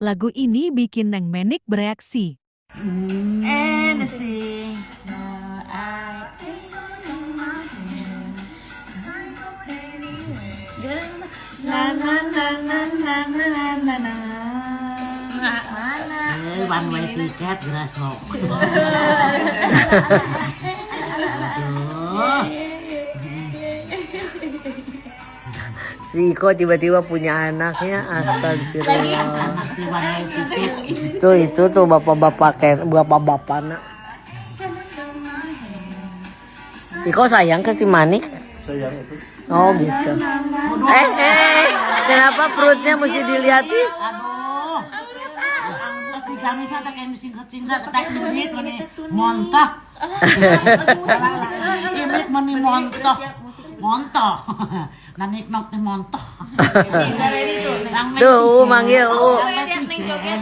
Lagu ini bikin Neng Menik bereaksi. Anything. Na na na na na na na na. One way ticket grasshop. Si Iko tiba-tiba punya anaknya, astagfirullah. Si one way ticket. Itu tuh bapak-bapak nak. Iko sayang ke si Manik? Sayang itu. Oh gitu. Kenapa perutnya mesti dilihatin? Aduh. Pas digamis mah tak kayak singkat-singkat tak duit ini montok. Ini meni montok. Montok. Nanik nok teh montok. Tuh, manggil. Yang joget.